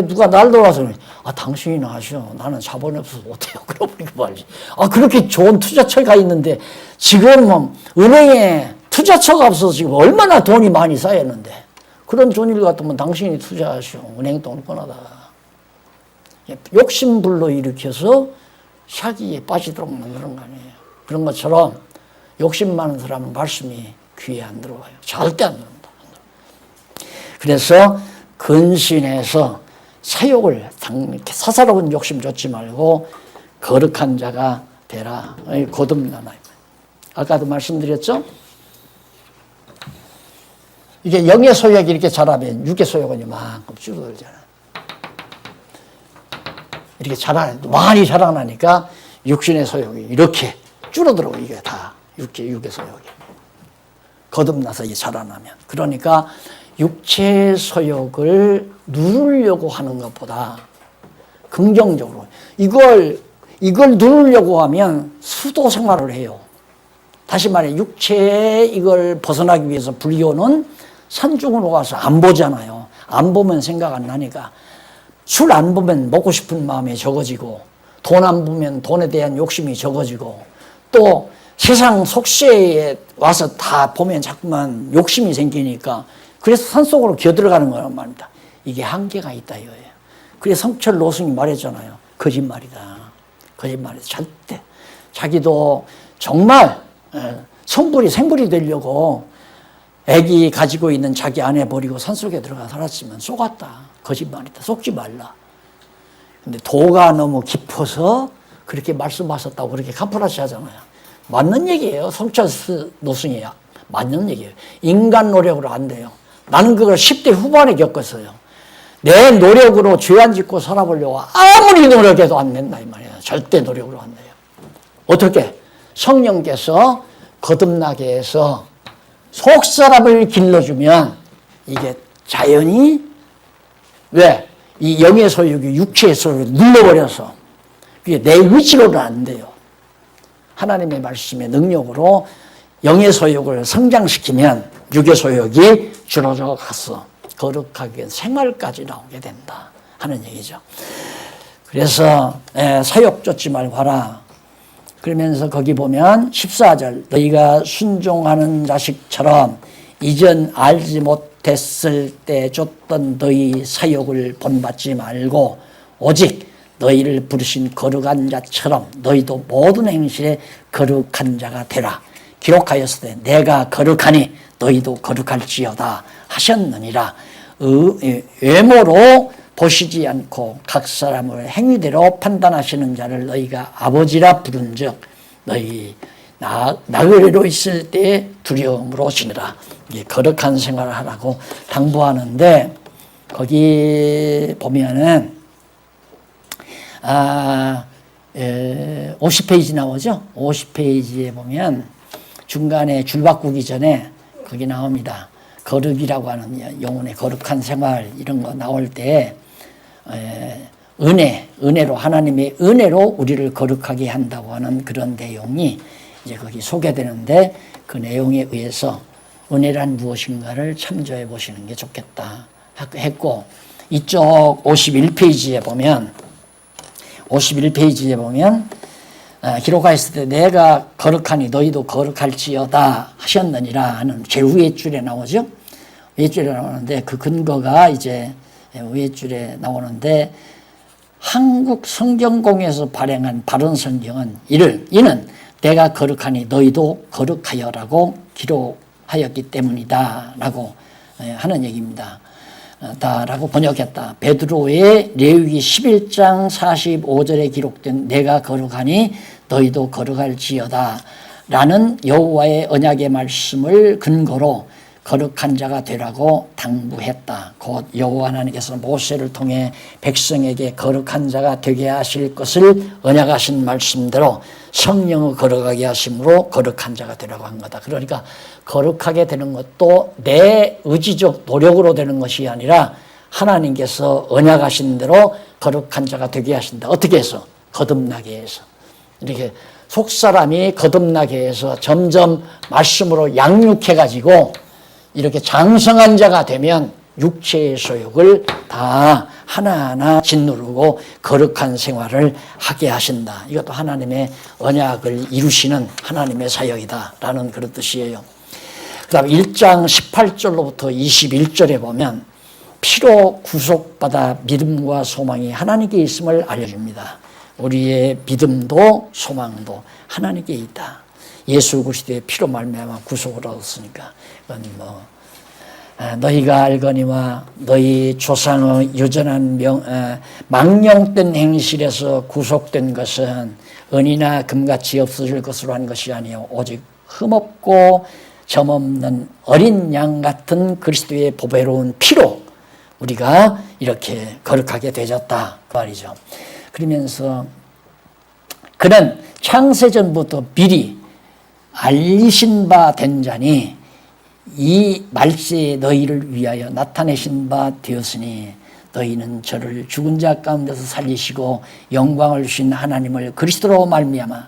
누가 날 돌아서, 아, 당신이나 하시오. 나는 자본이 없어서 못해요. 그러버리고 말지. 아, 그렇게 좋은 투자처가 있는데, 지금 은행에 투자처가 없어서 지금 얼마나 돈이 많이 쌓였는데, 그런 좋은 일 같으면 당신이 투자하시오. 은행 돈을 꺼내다가. 욕심불로 일으켜서 사기에 빠지도록 만드는 거 아니에요. 그런 것처럼 욕심 많은 사람은 말씀이 귀에 안 들어와요. 절대 안 들어옵니다. 그래서 근신해서 사욕을 사사로운 욕심 쫓지 말고 거룩한 자가 되라. 거듭나라. 아까도 말씀드렸죠? 이게 영의 소욕이 이렇게 자라면 육의 소욕은 이만큼 줄어들잖아요. 이렇게 많이 자라나니까 육신의 소욕이 이렇게 줄어들고 이게 다 육의 소욕이. 거듭나서 이게 자라나면. 그러니까 육체의 소욕을 누르려고 하는 것보다 긍정적으로 이걸 누르려고 하면 수도 생활을 해요. 다시 말해 육체에 이걸 벗어나기 위해서 불교는 산중으로 가서 안 보잖아요. 안 보면 생각 안 나니까 술 안 보면 먹고 싶은 마음이 적어지고 돈 안 보면 돈에 대한 욕심이 적어지고 또 세상 속세에 와서 다 보면 자꾸만 욕심이 생기니까 그래서 산속으로 기어들어가는 거란 말입니다. 이게 한계가 있다 이거예요. 그래서 성철 노승이 말했잖아요. 거짓말이다. 절대. 자기도 정말 생불이 되려고 애기 가지고 있는 자기 아내 버리고 산속에 들어가 살았지만 속았다. 거짓말이다. 속지 말라. 근데 도가 너무 깊어서 그렇게 말씀하셨다고 그렇게 카프라시 하잖아요. 맞는 얘기예요. 성철 노승이야. 맞는 얘기예요. 인간 노력으로 안 돼요. 나는 그걸 10대 후반에 겪었어요. 내 노력으로 죄 안 짓고 살아보려고 아무리 노력해도 안 된다 이 말이에요. 절대 노력으로 안 돼요. 어떻게? 성령께서 거듭나게 해서 속사람을 길러주면 이게 자연히 왜? 이 영의 소욕이 육체의 소욕을 눌러버려서 그게 내 의지로는 안 돼요. 하나님의 말씀의 능력으로 영의 소욕을 성장시키면 육의 소욕이 줄어져 가서 거룩하게 생활까지 나오게 된다 하는 얘기죠. 그래서 사욕 쫓지 말고 하라. 그러면서 거기 보면 14절 너희가 순종하는 자식처럼 이전 알지 못했을 때 쫓던 너희 사욕을 본받지 말고 오직 너희를 부르신 거룩한 자처럼 너희도 모든 행실에 거룩한 자가 되라. 기록하였을 때 내가 거룩하니 너희도 거룩할지어다 하셨느니라. 외모로 보시지 않고 각 사람을 행위대로 판단하시는 자를 너희가 아버지라 부른즉 너희 나그네로 있을 때 두려움으로 지내라. 거룩한 생활을 하라고 당부하는데 거기 보면은 50페이지 나오죠. 50페이지에 보면 중간에 줄 바꾸기 전에 거기 나옵니다. 거룩이라고 하는 영혼의 거룩한 생활 이런 거 나올 때 은혜로 하나님의 은혜로 우리를 거룩하게 한다고 하는 그런 내용이 이제 거기 소개되는데 그 내용에 의해서 은혜란 무엇인가를 참조해 보시는 게 좋겠다 했고 이쪽 51페이지에 보면 기록하였을 때 내가 거룩하니 너희도 거룩할지어다 하셨느니라 하는 제일 위에 줄에 나오죠. 위에 줄에 나오는데 그 근거가 이제 위에 줄에 나오는데 한국 성경공에서 발행한 바른 성경은 이는 내가 거룩하니 너희도 거룩하여라고 기록하였기 때문이다 라고 하는 얘기입니다. 라고 번역했다. 베드로의 레위기 11장 45절에 기록된 내가 거룩하니 너희도 거룩할지어다 라는 여호와의 언약의 말씀을 근거로 거룩한 자가 되라고 당부했다. 곧 여호와 하나님께서 모세를 통해 백성에게 거룩한 자가 되게 하실 것을 언약하신 말씀대로 성령을 거룩하게 하심으로 거룩한 자가 되라고 한 거다. 그러니까 거룩하게 되는 것도 내 의지적 노력으로 되는 것이 아니라 하나님께서 언약하신 대로 거룩한 자가 되게 하신다. 어떻게 해서? 거듭나게 해서. 이렇게 속사람이 거듭나게 해서 점점 말씀으로 양육해가지고 이렇게 장성한 자가 되면 육체의 소욕을 다 하나하나 짓누르고 거룩한 생활을 하게 하신다. 이것도 하나님의 언약을 이루시는 하나님의 사역이다라는 그런 뜻이에요. 그 다음 1장 18절로부터 21절에 보면 피로 구속받아 믿음과 소망이 하나님께 있음을 알려줍니다. 우리의 믿음도 소망도 하나님께 있다. 예수 그리스도의 피로 말미암아 구속을 얻었으니까 이건 너희가 알거니와 너희 조상의 유전한 망령된 행실에서 구속된 것은 은이나 금같이 없어질 것으로 한 것이 아니요 오직 흠없고 점없는 어린 양 같은 그리스도의 보배로운 피로 우리가 이렇게 거룩하게 되졌다 그 말이죠. 그러면서 그는 창세전부터 미리 알리신 바 된 자니 이 말세에 너희를 위하여 나타내신 바 되었으니 너희는 저를 죽은 자 가운데서 살리시고 영광을 주신 하나님을 그리스도로 말미암아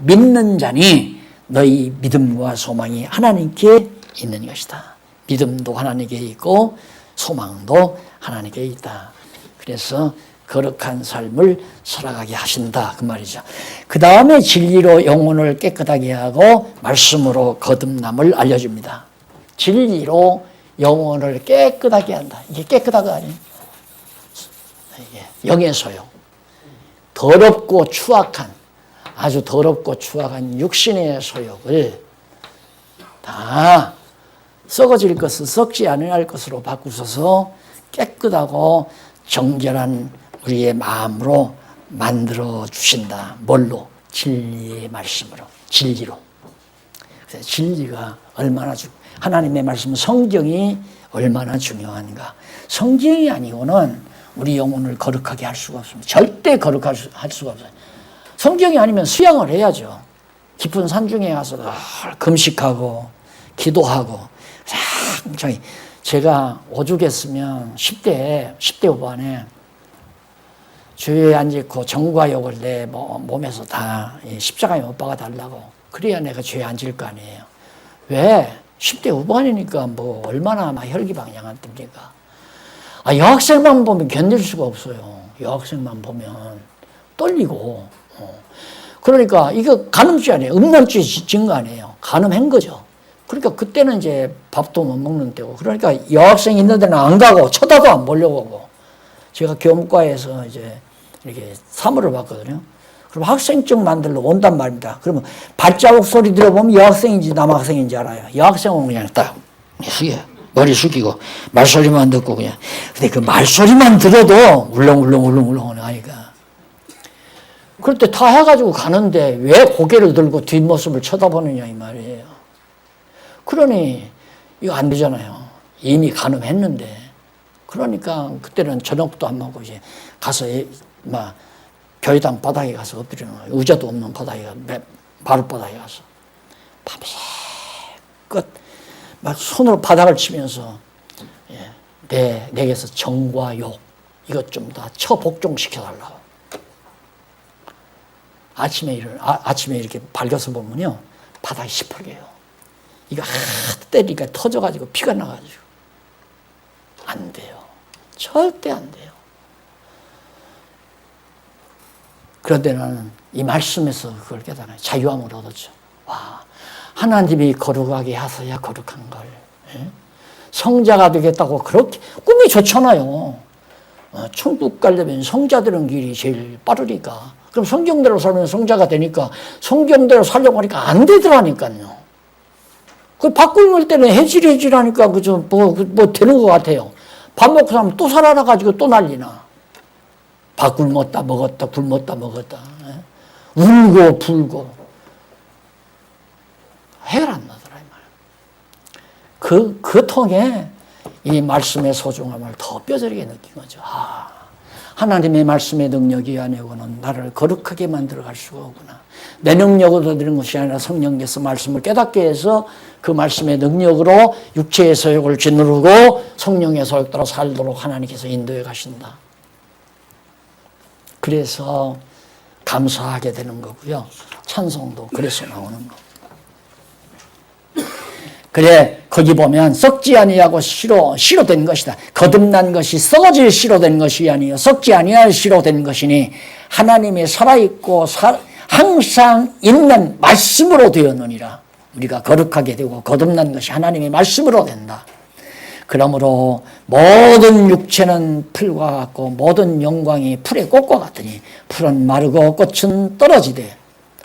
믿는 자니 너희 믿음과 소망이 하나님께 있는 것이다. 믿음도 하나님께 있고 소망도 하나님께 있다. 그래서 거룩한 삶을 살아가게 하신다 그 말이죠. 그 다음에 진리로 영혼을 깨끗하게 하고 말씀으로 거듭남을 알려줍니다. 진리로 영혼을 깨끗하게 한다. 이게 깨끗하가 아니에요. 영의 소욕. 더럽고 추악한 아주 더럽고 추악한 육신의 소욕을 다 썩어질 것을 썩지 않을 것으로 바꾸셔서 깨끗하고 정결한 우리의 마음으로 만들어 주신다. 뭘로? 진리의 말씀으로, 진리로. 그래서 진리가 얼마나 하나님의 말씀, 성경이 얼마나 중요한가. 성경이 아니고는 우리 영혼을 거룩하게 할 수가 없습니다. 절대 거룩할 수가 없어요. 성경이 아니면 수양을 해야죠. 깊은 산중에 가서 금식하고 기도하고 굉장히 제가 오죽했으면 10대 후반에 주위에 앉고 정과 욕을 내 몸에서 다 십자가에 못 박아 달라고. 그래야 내가 죄에 앉을 거 아니에요. 왜? 10대 후반이니까 뭐 얼마나 막 혈기방향한 때입니까? 여학생만 보면 견딜 수가 없어요. 여학생만 보면 떨리고. 그러니까 이거 간음죄 아니에요. 음란죄 진 거 아니에요. 간음한 거죠. 그러니까 그때는 이제 밥도 못 먹는 때고. 그러니까 여학생 있는 데는 안 가고 쳐다도 안 보려고 하고. 제가 교무과에서 이제 이렇게 사무를 받거든요. 그럼 학생증 만들러 온단 말입니다. 그러면 발자국 소리 들어보면 여학생인지 남학생인지 알아요. 여학생은 그냥 딱 머리 숙이고 말소리만 듣고 그냥. 근데 그 말소리만 들어도 울렁울렁 하니까. 그럴 때 다 해가지고 가는데 왜 고개를 들고 뒷모습을 쳐다보느냐 이 말이에요. 그러니 이거 안 되잖아요. 이미 간음했는데. 그러니까 그때는 저녁도 안 먹고 이제 가서 막 교회당 바닥에 가서 엎드리는 거예요. 의자도 없는 바닥에 마룻바닥에 가서 밤새 끝 막 손으로 바닥을 치면서 내게서 정과 욕 이것 좀 다 처복종시켜달라고. 아침에 이렇게 밝아서 보면요, 바닥이 시퍼게요. 이거 때리니까 터져가지고 피가 나가지고. 안 돼요. 절대 안 돼요. 그런데 나는 이 말씀에서 그걸 깨달아요. 자유함을 얻었죠. 와, 하나님이 거룩하게 하셔야 거룩한 걸. 예? 성자가 되겠다고 그렇게, 꿈이 좋잖아요. 천국 가려면 성자되는 길이 제일 빠르니까. 그럼 성경대로 살면 성자가 되니까 성경대로 살려고 하니까 안 되더라니까요. 그 밥 굶을 때는 해질해질하니까 그저 뭐 되는 것 같아요. 밥 먹고 나면 또 살아나가지고 또 난리나. 밥 굶었다 먹었다 굶었다 먹었다. 예? 울고 불고. 해결 안 나더라, 이 말. 그 통에 이 말씀의 소중함을 더 뼈저리게 느낀 거죠. 하나님의 말씀의 능력이 아니고는 나를 거룩하게 만들어갈 수가 없구나. 내 능력으로 되는 것이 아니라 성령께서 말씀을 깨닫게 해서 그 말씀의 능력으로 육체의 소욕을 짓누르고 성령의 소욕 따라 살도록 하나님께서 인도해 가신다. 그래서 감사하게 되는 거고요. 찬송도 그래서 나오는 거. 그래, 거기 보면 썩지 아니하고 씨로 된 것이다. 거듭난 것이 썩어질 씨로 된 것이 아니요 썩지 아니할 씨로 된 것이니 하나님이 살아있고 항상 있는 말씀으로 되었느니라. 우리가 거룩하게 되고 거듭난 것이 하나님의 말씀으로 된다. 그러므로 모든 육체는 풀과 같고 모든 영광이 풀의 꽃과 같으니 풀은 마르고 꽃은 떨어지되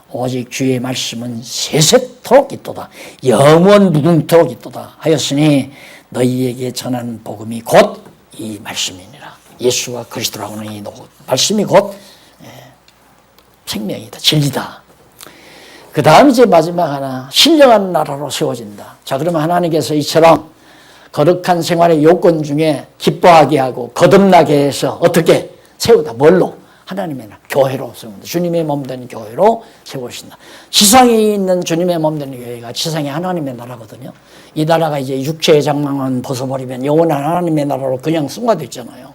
오직 주의 말씀은 세세토록 있도다. 영원 무궁토록 있도다. 하였으니 너희에게 전하는 복음이 곧 이 말씀이니라. 예수가 그리스도라고 하는 이 말씀이 곧 생명이다. 진리다. 그 다음 이제 마지막 하나, 신령한 나라로 세워진다. 자, 그러면 하나님께서 이처럼 거룩한 생활의 요건 중에 기뻐하게 하고 거듭나게 해서 어떻게 세우다. 뭘로? 하나님의 나라, 교회로 세운다. 주님의 몸된 교회로 세우신다. 지상에 있는 주님의 몸된 교회가 지상의 하나님의 나라거든요. 이 나라가 이제 육체의 장막만 벗어버리면 영원한 하나님의 나라로 그냥 승화됐잖아요.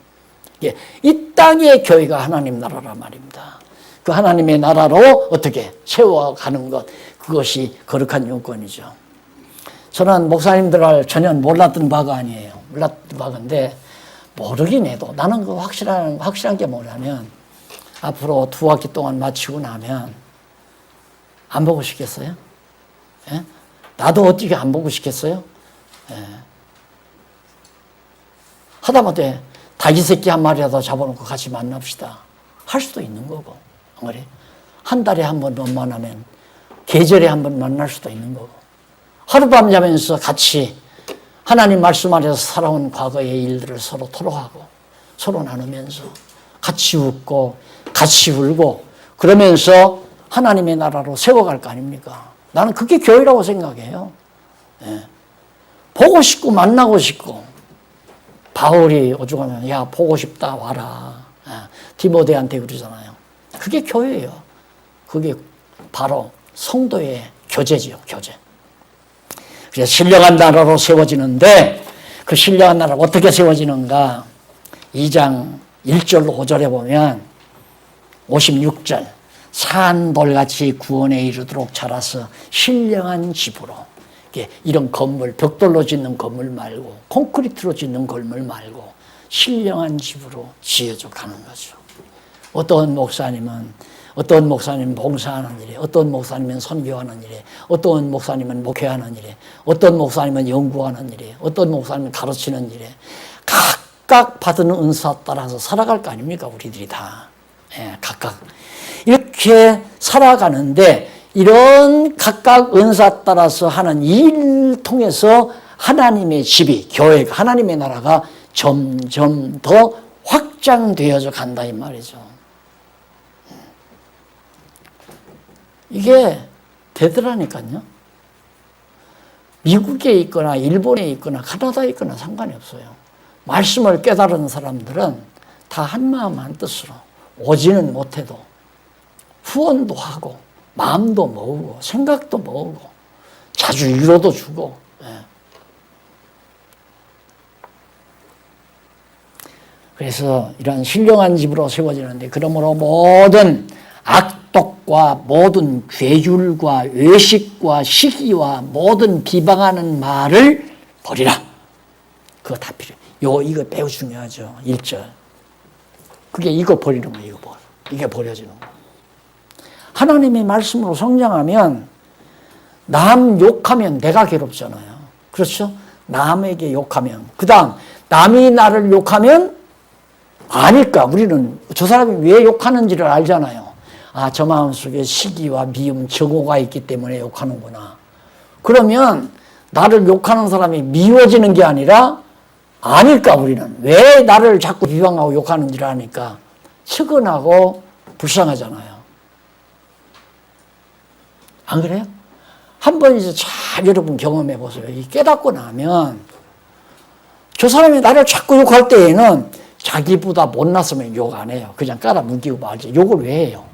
이 땅의 교회가 하나님 나라란 말입니다. 그 하나님의 나라로 어떻게 세워가는 것, 그것이 거룩한 요건이죠. 저는 목사님들을 전혀 몰랐던 바가 아니에요. 몰랐던 바인데 모르긴 해도 나는 그 확실한 게 뭐냐면 앞으로 2학기 동안 마치고 나면 안 보고 싶겠어요? 예? 나도 어떻게 안 보고 싶겠어요? 예. 하다못해 닭이 새끼 한 마리라도 잡아놓고 같이 만납시다. 할 수도 있는 거고. 그래? 한 달에 한 번 만나면 계절에 한 번 만날 수도 있는 거고. 하룻밤 자면서 같이 하나님 말씀 안에서 살아온 과거의 일들을 서로 토로하고 서로 나누면서 같이 웃고 같이 울고 그러면서 하나님의 나라로 세워갈 거 아닙니까? 나는 그게 교회라고 생각해요. 예. 보고 싶고 만나고 싶고 바울이 오죽하면 야 보고 싶다 와라. 예. 디모데한테 그러잖아요. 그게 교회예요. 그게 바로 성도의 교제지요. 교제. 그래서 신령한 나라로 세워지는데 그 신령한 나라가 어떻게 세워지는가? 2장 1절로 5절에 보면 56절 산돌같이 구원에 이르도록 자라서 신령한 집으로 이런 건물 벽돌로 짓는 건물 말고 콘크리트로 짓는 건물 말고 신령한 집으로 지어져 가는 거죠. 어떤 목사님은 봉사하는 일에, 어떤 목사님은 선교하는 일에, 어떤 목사님은 목회하는 일에, 어떤 목사님은 연구하는 일에, 어떤 목사님은 가르치는 일에 각각 받은 은사 따라서 살아갈 거 아닙니까? 우리들이 다. 예, 각각. 이렇게 살아가는데 이런 각각 은사 따라서 하는 일 통해서 하나님의 집이, 교회가, 하나님의 나라가 점점 더 확장되어져 간다 이 말이죠. 이게 되더라니까요. 미국에 있거나 일본에 있거나 카나다에 있거나 상관이 없어요. 말씀을 깨달은 사람들은 다 한마음 한뜻으로 오지는 못해도 후원도 하고 마음도 모으고 생각도 모으고 자주 위로도 주고. 그래서 이런 신령한 집으로 세워지는데, 그러므로 모든 악독과 모든 괴줄과 외식과 시기와 모든 비방하는 말을 버리라. 그거 다 필요해요. 이거 매우 중요하죠. 1절. 그게 이거 버리는 거예요. 이게 버려지는 거예요. 하나님의 말씀으로 성장하면 남 욕하면 내가 괴롭잖아요. 그렇죠? 남에게 욕하면. 그 다음 남이 나를 욕하면 아니까 우리는 저 사람이 왜 욕하는지를 알잖아요. 아, 저 마음속에 시기와 미움, 정오가 있기 때문에 욕하는구나. 그러면 나를 욕하는 사람이 미워지는 게 아니라 아니까 우리는 왜 나를 자꾸 비방하고 욕하는지를 아니까 측은하고 불쌍하잖아요. 안 그래요? 한번 이제 잘 여러분 경험해 보세요. 깨닫고 나면 저 사람이 나를 자꾸 욕할 때에는 자기보다 못났으면 욕 안 해요. 그냥 깔아뭉개고 말지. 욕을 왜 해요?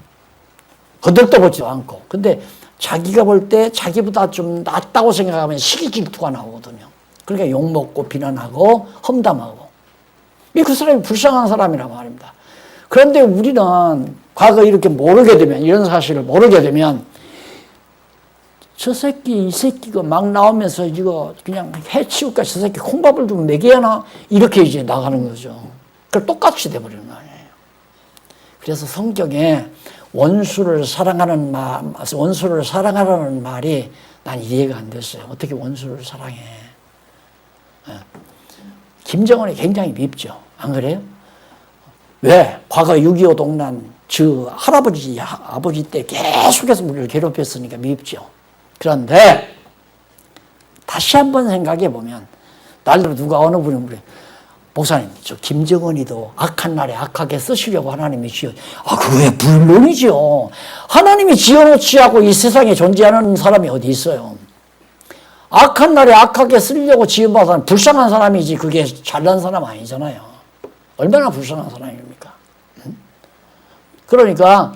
거들떠보지도 않고. 근데 자기가 볼 때 자기보다 좀 낫다고 생각하면 시기 질투가 나오거든요. 그러니까 욕먹고 비난하고 험담하고. 그 사람이 불쌍한 사람이란 말입니다. 그런데 우리는 과거 이렇게 모르게 되면, 이런 사실을 모르게 되면 저 새끼 이 새끼가 막 나오면서 이거 그냥 해치울까, 저 새끼 콩밥을 좀 먹여야 하나, 이렇게 이제 나가는 거죠. 그걸 똑같이 돼버리는 거 아니에요. 그래서 성경에 원수를 사랑하라는 말이 난 이해가 안 됐어요. 어떻게 원수를 사랑해? 김정은이 굉장히 밉죠. 안 그래요? 왜? 과거 6.25 동란 저 할아버지, 아버지 때 계속해서 우리를 괴롭혔으니까 밉죠. 그런데 다시 한번 생각해 보면, 날로 누가 어느 분이 그래, 목사님, 저 김정은이도 악한 날에 악하게 쓰시려고 하나님이 그게 물론이죠. 하나님이 지어놓지 않고 이 세상에 존재하는 사람이 어디 있어요? 악한 날에 악하게 쓰려고 지어받은 사람, 불쌍한 사람이지 그게 잘난 사람 아니잖아요. 얼마나 불쌍한 사람입니까? 그러니까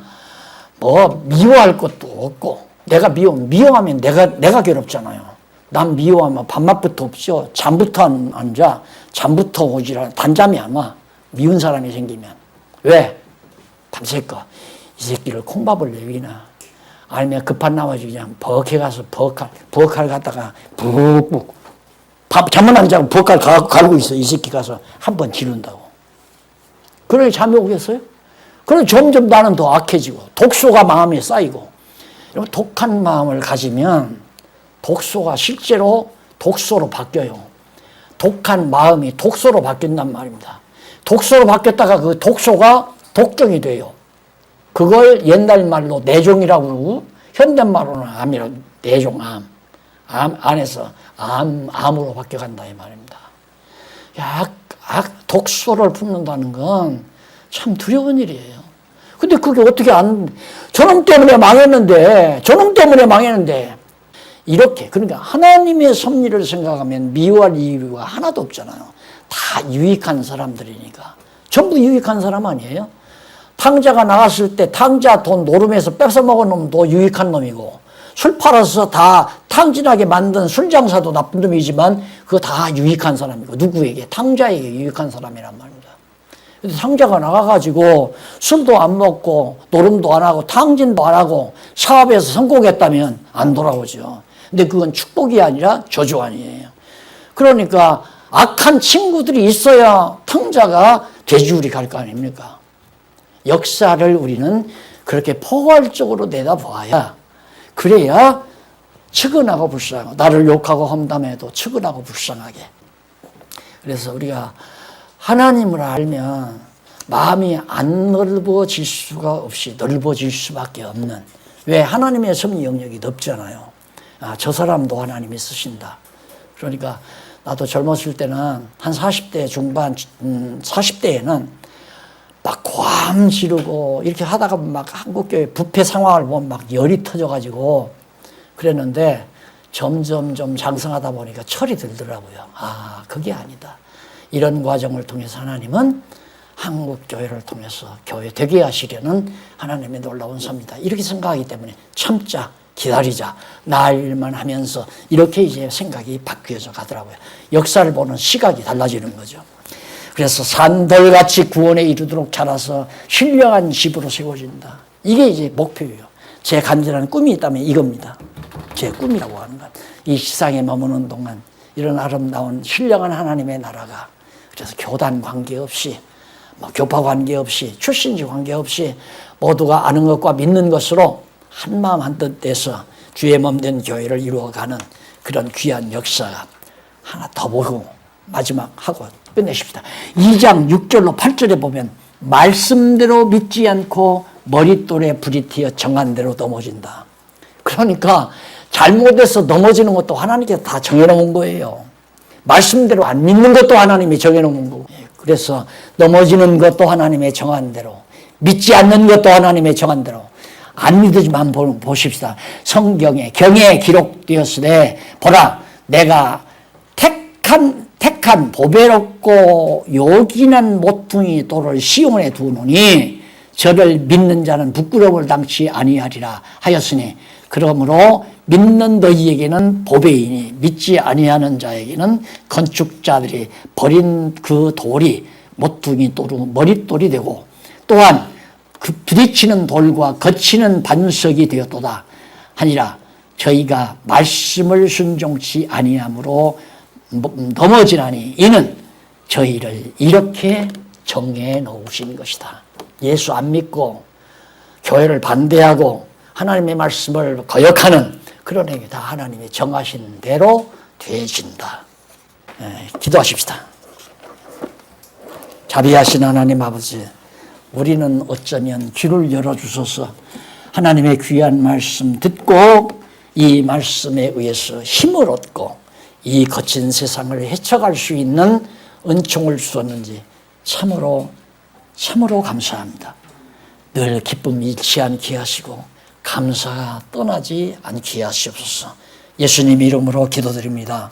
뭐 미워할 것도 없고, 내가 미워하면 내가 괴롭잖아요. 남 미워하면 밥맛부터 없죠. 잠부터 안 자. 잠부터 오지라 단잠이 안 와. 미운 사람이 생기면. 왜? 밤새까 이 새끼를 콩밥을 내위나, 아니면 급한 나머지 그냥 버럭해 가서 버럭칼 갖다가 푹푹 잠은 안 자고 버럭칼 갈고 있어. 이 새끼 가서 한 번 지른다고. 그러니 잠이 오겠어요? 그럼 점점 나는 더 악해지고 독소가 마음에 쌓이고. 여러분, 독한 마음을 가지면 독소가 실제로 독소로 바뀌어요. 독한 마음이 독소로 바뀐단 말입니다. 독소로 바뀌었다가 그 독소가 독종이 돼요. 그걸 옛날 말로 내종이라고 그러고, 현대말로는 암이라고, 내종암. 암 안에서 암으로 바뀌어간다 이 말입니다. 독소를 품는다는 건 참 두려운 일이에요. 근데 그게 어떻게 저놈 때문에 망했는데, 이렇게, 그러니까 하나님의 섭리를 생각하면 미워할 이유가 하나도 없잖아요. 다 유익한 사람들이니까. 전부 유익한 사람 아니에요? 탕자가 나갔을 때 탕자 돈 노름해서 뺏어먹은 놈도 유익한 놈이고, 술 팔아서 다 탕진하게 만든 술장사도 나쁜 놈이지만 그거 다 유익한 사람이고, 누구에게? 탕자에게 유익한 사람이란 말입니다. 근데 탕자가 나가가지고 술도 안 먹고 노름도 안 하고 탕진도 안 하고 사업에서 성공했다면 안 돌아오죠. 근데 그건 축복이 아니라 저주 아니에요. 그러니까 악한 친구들이 있어야 탕자가 돼지우리 갈 거 아닙니까? 역사를 우리는 그렇게 포괄적으로 내다봐야, 그래야 측은하고 불쌍하고, 나를 욕하고 험담해도 측은하고 불쌍하게. 그래서 우리가 하나님을 알면 마음이 안 넓어질 수가 없이 넓어질 수밖에 없는, 왜? 하나님의 섭리 영역이 넓잖아요. 저 사람도 하나님이 쓰신다. 그러니까 나도 젊었을 때는 한 40대 중반, 40대에는 막 고함 지르고 이렇게 하다가 막 한국교회 부패 상황을 보면 막 열이 터져가지고 그랬는데, 점점점 장성하다 보니까 철이 들더라고요. 그게 아니다. 이런 과정을 통해서 하나님은 한국교회를 통해서 교회 되게 하시려는 하나님의 놀라운 섭리다. 이렇게 생각하기 때문에 참자, 기다리자, 나을 일만 하면서 이렇게 이제 생각이 바뀌어져 가더라고요. 역사를 보는 시각이 달라지는 거죠. 그래서 산돌같이 구원에 이르도록 자라서 신령한 집으로 세워진다. 이게 이제 목표예요. 제 간절한 꿈이 있다면 이겁니다. 제 꿈이라고 하는 것. 이 세상에 머무는 동안 이런 아름다운 신령한 하나님의 나라가, 그래서 교단 관계없이 교파 관계없이 출신지 관계없이 모두가 아는 것과 믿는 것으로 한마음 한뜻 돼서 주의 몸된 교회를 이루어가는 그런 귀한 역사가 하나 더 보고 마지막 하고 끝내십시다. 2장 6절로 8절에 보면 말씀대로 믿지 않고 머릿돌에 불이 튀어 정한 대로 넘어진다. 그러니까 잘못해서 넘어지는 것도 하나님께서 다 정해놓은 거예요. 말씀대로 안 믿는 것도 하나님이 정해놓은 거고, 그래서 넘어지는 것도 하나님의 정한 대로, 믿지 않는 것도 하나님의 정한 대로. 안 믿으지만 보십시다. 성경에 경에 기록되었으되 보라 내가 택한 보배롭고 요긴한 모퉁이 돌을 시온에 두노니 저를 믿는 자는 부끄러움을 당치 아니하리라 하였으니, 그러므로 믿는 너희에게는 보배이니 믿지 아니하는 자에게는 건축자들이 버린 그 돌이 모퉁이 돌로 머릿돌이 되고, 또한 그 부딪히는 돌과 거치는 반석이 되었도다 하니라. 저희가 말씀을 순종치 아니함으로 넘어지나니 이는 저희를 이렇게 정해 놓으신 것이다. 예수 안 믿고 교회를 반대하고 하나님의 말씀을 거역하는 그런 행위 다 하나님이 정하신 대로 되어진다. 기도하십시다. 자비하신 하나님 아버지, 우리는 어쩌면 귀를 열어주셔서 하나님의 귀한 말씀 듣고 이 말씀에 의해서 힘을 얻고 이 거친 세상을 헤쳐갈 수 있는 은총을 주셨는지 참으로 감사합니다. 늘 기쁨 잃지 않게 하시고 감사가 떠나지 않게 하시옵소서. 예수님 이름으로 기도드립니다.